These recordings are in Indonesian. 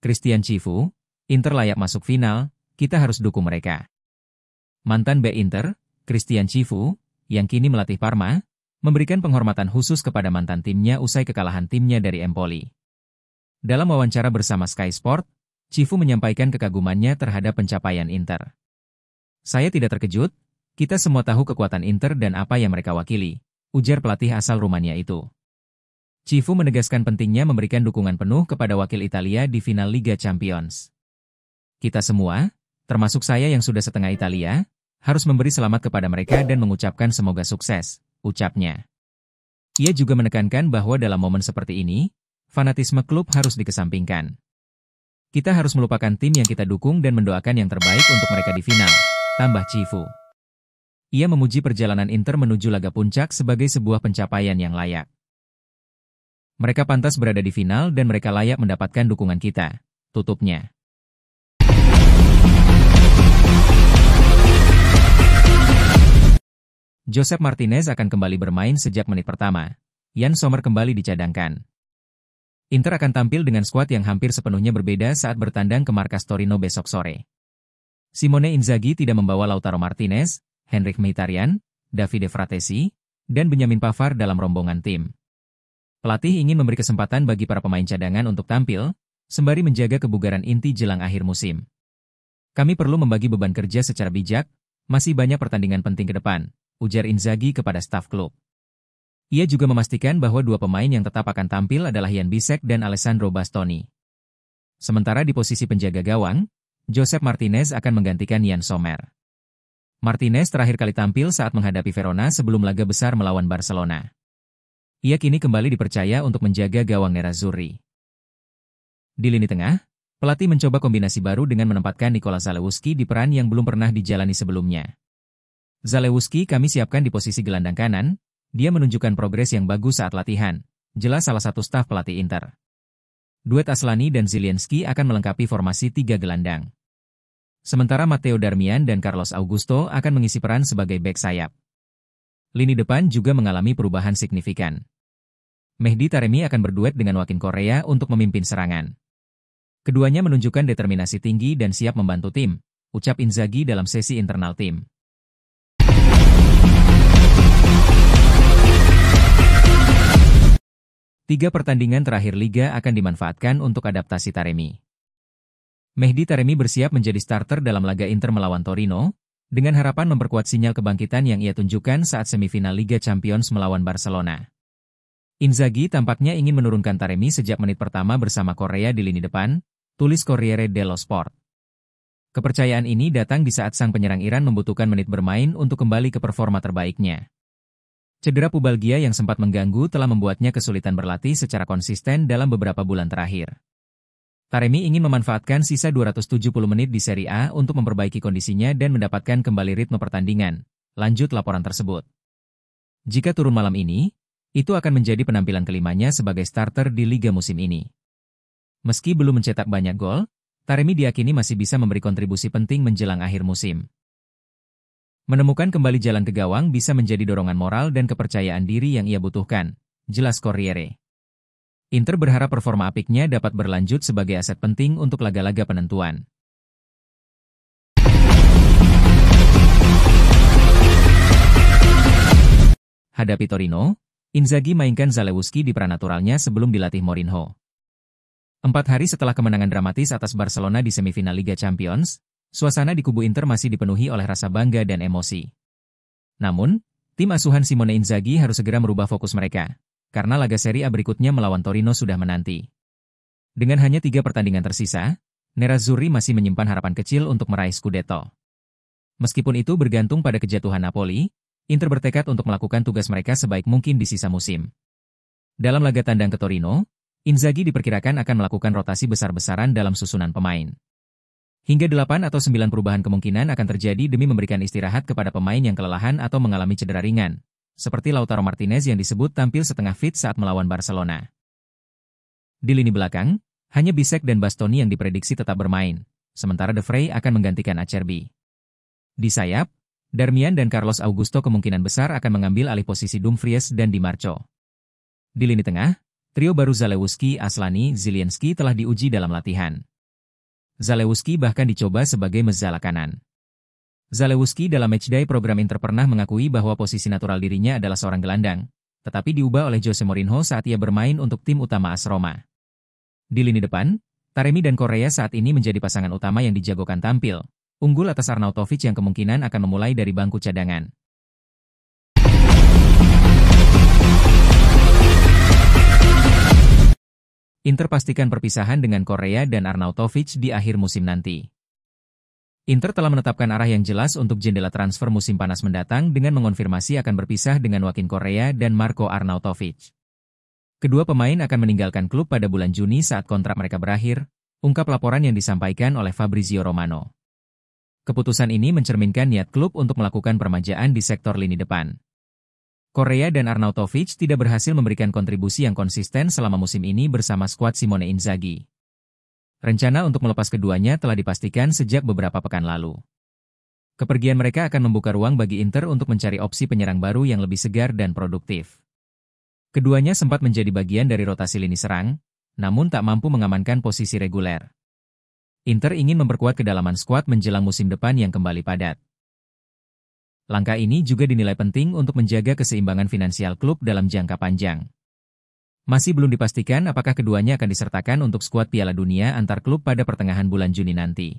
Christian Chivu, Inter layak masuk final, kita harus dukung mereka. Mantan bek Inter, Christian Chivu, yang kini melatih Parma, memberikan penghormatan khusus kepada mantan timnya usai kekalahan timnya dari Empoli. Dalam wawancara bersama Sky Sport, Chivu menyampaikan kekagumannya terhadap pencapaian Inter. Saya tidak terkejut, kita semua tahu kekuatan Inter dan apa yang mereka wakili, ujar pelatih asal Rumania itu. Chivu menegaskan pentingnya memberikan dukungan penuh kepada wakil Italia di final Liga Champions. Kita semua, termasuk saya yang sudah setengah Italia, harus memberi selamat kepada mereka dan mengucapkan semoga sukses, ucapnya. Ia juga menekankan bahwa dalam momen seperti ini, fanatisme klub harus dikesampingkan. Kita harus melupakan tim yang kita dukung dan mendoakan yang terbaik untuk mereka di final, tambah Chivu. Ia memuji perjalanan Inter menuju laga puncak sebagai sebuah pencapaian yang layak. Mereka pantas berada di final dan mereka layak mendapatkan dukungan kita, tutupnya. Josep Martinez akan kembali bermain sejak menit pertama. Yann Sommer kembali dicadangkan. Inter akan tampil dengan skuad yang hampir sepenuhnya berbeda saat bertandang ke markas Torino besok sore. Simone Inzaghi tidak membawa Lautaro Martinez, Henrikh Mkhitaryan, Davide Fratesi, dan Benjamin Pavard dalam rombongan tim. Pelatih ingin memberi kesempatan bagi para pemain cadangan untuk tampil, sembari menjaga kebugaran inti jelang akhir musim. Kami perlu membagi beban kerja secara bijak, masih banyak pertandingan penting ke depan, ujar Inzaghi kepada staf klub. Ia juga memastikan bahwa dua pemain yang tetap akan tampil adalah Jan Bisek dan Alessandro Bastoni. Sementara di posisi penjaga gawang, Josep Martinez akan menggantikan Yann Sommer. Martinez terakhir kali tampil saat menghadapi Verona sebelum laga besar melawan Barcelona. Ia kini kembali dipercaya untuk menjaga gawang Nerazzurri. Di lini tengah, pelatih mencoba kombinasi baru dengan menempatkan Nikola Zalewski di peran yang belum pernah dijalani sebelumnya. Zalewski kami siapkan di posisi gelandang kanan, dia menunjukkan progres yang bagus saat latihan, jelas salah satu staf pelatih Inter. Duet Aslani dan Zielinski akan melengkapi formasi 3 gelandang. Sementara Matteo Darmian dan Carlos Augusto akan mengisi peran sebagai bek sayap. Lini depan juga mengalami perubahan signifikan. Mehdi Taremi akan berduet dengan Joaquin Correa untuk memimpin serangan. Keduanya menunjukkan determinasi tinggi dan siap membantu tim, ucap Inzaghi dalam sesi internal tim. Tiga pertandingan terakhir Liga akan dimanfaatkan untuk adaptasi Taremi. Mehdi Taremi bersiap menjadi starter dalam laga Inter melawan Torino, dengan harapan memperkuat sinyal kebangkitan yang ia tunjukkan saat semifinal Liga Champions melawan Barcelona. Inzaghi tampaknya ingin menurunkan Taremi sejak menit pertama bersama Correa di lini depan, tulis Corriere dello Sport. Kepercayaan ini datang di saat sang penyerang Iran membutuhkan menit bermain untuk kembali ke performa terbaiknya. Cedera pubalgia yang sempat mengganggu telah membuatnya kesulitan berlatih secara konsisten dalam beberapa bulan terakhir. Taremi ingin memanfaatkan sisa 270 menit di Serie A untuk memperbaiki kondisinya dan mendapatkan kembali ritme pertandingan, lanjut laporan tersebut. Jika turun malam ini, itu akan menjadi penampilan kelimanya sebagai starter di Liga musim ini. Meski belum mencetak banyak gol, Taremi diyakini masih bisa memberi kontribusi penting menjelang akhir musim. Menemukan kembali jalan ke gawang bisa menjadi dorongan moral dan kepercayaan diri yang ia butuhkan, jelas Corriere. Inter berharap performa apiknya dapat berlanjut sebagai aset penting untuk laga-laga penentuan. Hadapi Torino, Inzaghi mainkan Zalewski di peran naturalnya sebelum dilatih Mourinho. 4 hari setelah kemenangan dramatis atas Barcelona di semifinal Liga Champions, suasana di kubu Inter masih dipenuhi oleh rasa bangga dan emosi. Namun, tim asuhan Simone Inzaghi harus segera merubah fokus mereka, karena laga Serie A berikutnya melawan Torino sudah menanti. Dengan hanya 3 pertandingan tersisa, Nerazzurri masih menyimpan harapan kecil untuk meraih Scudetto. Meskipun itu bergantung pada kejatuhan Napoli, Inter bertekad untuk melakukan tugas mereka sebaik mungkin di sisa musim. Dalam laga tandang ke Torino, Inzaghi diperkirakan akan melakukan rotasi besar-besaran dalam susunan pemain. Hingga 8 atau 9 perubahan kemungkinan akan terjadi demi memberikan istirahat kepada pemain yang kelelahan atau mengalami cedera ringan, seperti Lautaro Martinez yang disebut tampil setengah fit saat melawan Barcelona. Di lini belakang, hanya Bisek dan Bastoni yang diprediksi tetap bermain, sementara De Vrij akan menggantikan Acerbi. Di sayap, Darmian dan Carlos Augusto kemungkinan besar akan mengambil alih posisi Dumfries dan Di Marco. Di lini tengah, trio baru Zalewski, Aslani, Zielinski telah diuji dalam latihan. Zalewski bahkan dicoba sebagai mezala kanan. Zalewski dalam matchday program Inter pernah mengakui bahwa posisi natural dirinya adalah seorang gelandang, tetapi diubah oleh Jose Mourinho saat ia bermain untuk tim utama AS Roma. Di lini depan, Taremi dan Correa saat ini menjadi pasangan utama yang dijagokan tampil, unggul atas Arnautovic yang kemungkinan akan memulai dari bangku cadangan. Inter pastikan perpisahan dengan Correa dan Arnautovic di akhir musim nanti. Inter telah menetapkan arah yang jelas untuk jendela transfer musim panas mendatang dengan mengonfirmasi akan berpisah dengan Joaquin Correa dan Marco Arnautovic. Kedua pemain akan meninggalkan klub pada bulan Juni saat kontrak mereka berakhir, ungkap laporan yang disampaikan oleh Fabrizio Romano. Keputusan ini mencerminkan niat klub untuk melakukan permajaan di sektor lini depan. Correa dan Arnautovic tidak berhasil memberikan kontribusi yang konsisten selama musim ini bersama skuad Simone Inzaghi. Rencana untuk melepas keduanya telah dipastikan sejak beberapa pekan lalu. Kepergian mereka akan membuka ruang bagi Inter untuk mencari opsi penyerang baru yang lebih segar dan produktif. Keduanya sempat menjadi bagian dari rotasi lini serang, namun tak mampu mengamankan posisi reguler. Inter ingin memperkuat kedalaman skuad menjelang musim depan yang kembali padat. Langkah ini juga dinilai penting untuk menjaga keseimbangan finansial klub dalam jangka panjang. Masih belum dipastikan apakah keduanya akan disertakan untuk skuad Piala Dunia antar klub pada pertengahan bulan Juni nanti.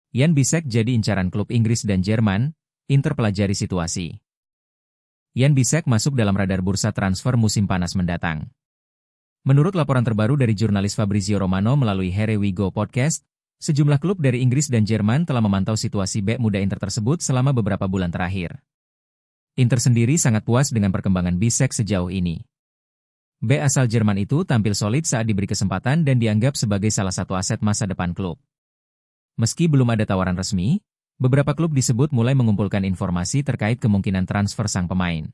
Jan Bisek jadi incaran klub Inggris dan Jerman, Inter pelajari situasi. Jan Bisek masuk dalam radar bursa transfer musim panas mendatang. Menurut laporan terbaru dari jurnalis Fabrizio Romano melalui Here We Go Podcast, sejumlah klub dari Inggris dan Jerman telah memantau situasi bek muda Inter tersebut selama beberapa bulan terakhir. Inter sendiri sangat puas dengan perkembangan Bisek sejauh ini. Bek asal Jerman itu tampil solid saat diberi kesempatan dan dianggap sebagai salah satu aset masa depan klub. Meski belum ada tawaran resmi, beberapa klub disebut mulai mengumpulkan informasi terkait kemungkinan transfer sang pemain.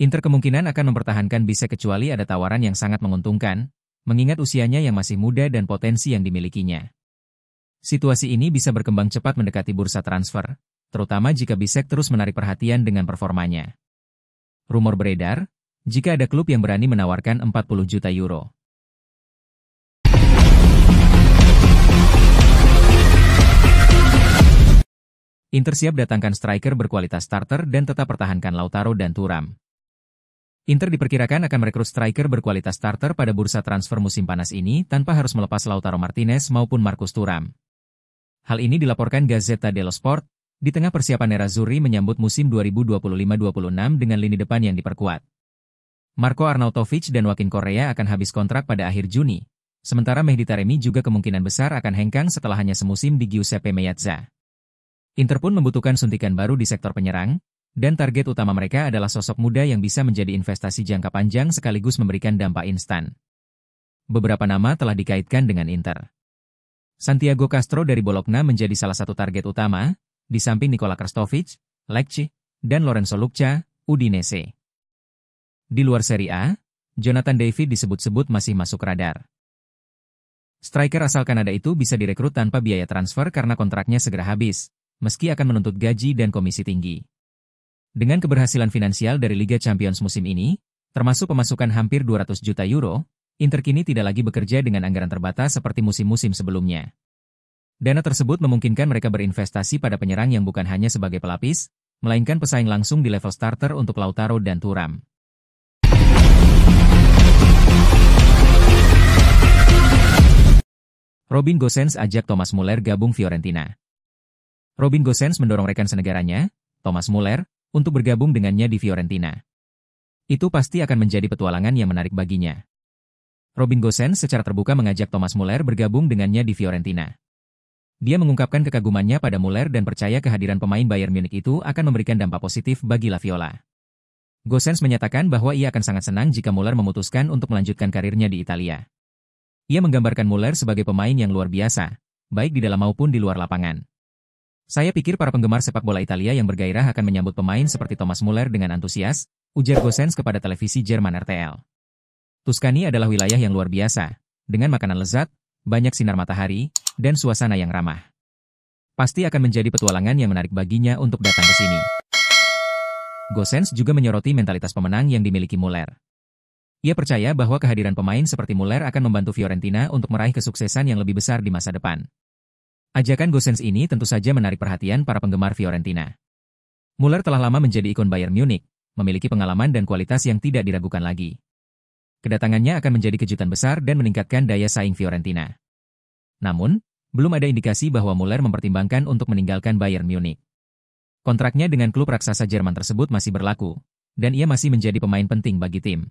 Inter kemungkinan akan mempertahankan Bisek kecuali ada tawaran yang sangat menguntungkan, mengingat usianya yang masih muda dan potensi yang dimilikinya. Situasi ini bisa berkembang cepat mendekati bursa transfer, terutama jika Bisek terus menarik perhatian dengan performanya. Rumor beredar, jika ada klub yang berani menawarkan 40 juta euro. Inter siap datangkan striker berkualitas starter dan tetap pertahankan Lautaro dan Thuram. Inter diperkirakan akan merekrut striker berkualitas starter pada bursa transfer musim panas ini tanpa harus melepas Lautaro Martinez maupun Marcus Thuram. Hal ini dilaporkan Gazzetta dello Sport, di tengah persiapan Nerazzurri menyambut musim 2025-26 dengan lini depan yang diperkuat. Marco Arnautovic dan Joaquin Correa akan habis kontrak pada akhir Juni, sementara Mehdi Taremi juga kemungkinan besar akan hengkang setelah hanya semusim di Giuseppe Meazza. Inter pun membutuhkan suntikan baru di sektor penyerang, dan target utama mereka adalah sosok muda yang bisa menjadi investasi jangka panjang sekaligus memberikan dampak instan. Beberapa nama telah dikaitkan dengan Inter. Santiago Castro dari Bologna menjadi salah satu target utama, di samping Nikola Krstovic, Lecce, dan Lorenzo Lucca, Udinese. Di luar Serie A, Jonathan David disebut-sebut masih masuk radar. Striker asal Kanada itu bisa direkrut tanpa biaya transfer karena kontraknya segera habis, meski akan menuntut gaji dan komisi tinggi. Dengan keberhasilan finansial dari Liga Champions musim ini, termasuk pemasukan hampir 200 juta euro, Inter kini tidak lagi bekerja dengan anggaran terbatas seperti musim-musim sebelumnya. Dana tersebut memungkinkan mereka berinvestasi pada penyerang yang bukan hanya sebagai pelapis, melainkan pesaing langsung di level starter untuk Lautaro dan Thuram. Robin Gosens ajak Thomas Muller gabung Fiorentina. Robin Gosens mendorong rekan senegaranya, Thomas Muller, untuk bergabung dengannya di Fiorentina. Itu pasti akan menjadi petualangan yang menarik baginya. Robin Gosens secara terbuka mengajak Thomas Muller bergabung dengannya di Fiorentina. Dia mengungkapkan kekagumannya pada Muller dan percaya kehadiran pemain Bayern Munich itu akan memberikan dampak positif bagi La Viola. Gosens menyatakan bahwa ia akan sangat senang jika Muller memutuskan untuk melanjutkan karirnya di Italia. Ia menggambarkan Muller sebagai pemain yang luar biasa, baik di dalam maupun di luar lapangan. Saya pikir para penggemar sepak bola Italia yang bergairah akan menyambut pemain seperti Thomas Muller dengan antusias, ujar Gosens kepada televisi Jerman RTL. Tuscany adalah wilayah yang luar biasa, dengan makanan lezat, banyak sinar matahari, dan suasana yang ramah. Pasti akan menjadi petualangan yang menarik baginya untuk datang ke sini. Gosens juga menyoroti mentalitas pemenang yang dimiliki Muller. Ia percaya bahwa kehadiran pemain seperti Muller akan membantu Fiorentina untuk meraih kesuksesan yang lebih besar di masa depan. Ajakan Gosens ini tentu saja menarik perhatian para penggemar Fiorentina. Muller telah lama menjadi ikon Bayern Munich, memiliki pengalaman dan kualitas yang tidak diragukan lagi. Kedatangannya akan menjadi kejutan besar dan meningkatkan daya saing Fiorentina. Namun, belum ada indikasi bahwa Muller mempertimbangkan untuk meninggalkan Bayern Munich. Kontraknya dengan klub raksasa Jerman tersebut masih berlaku, dan ia masih menjadi pemain penting bagi tim.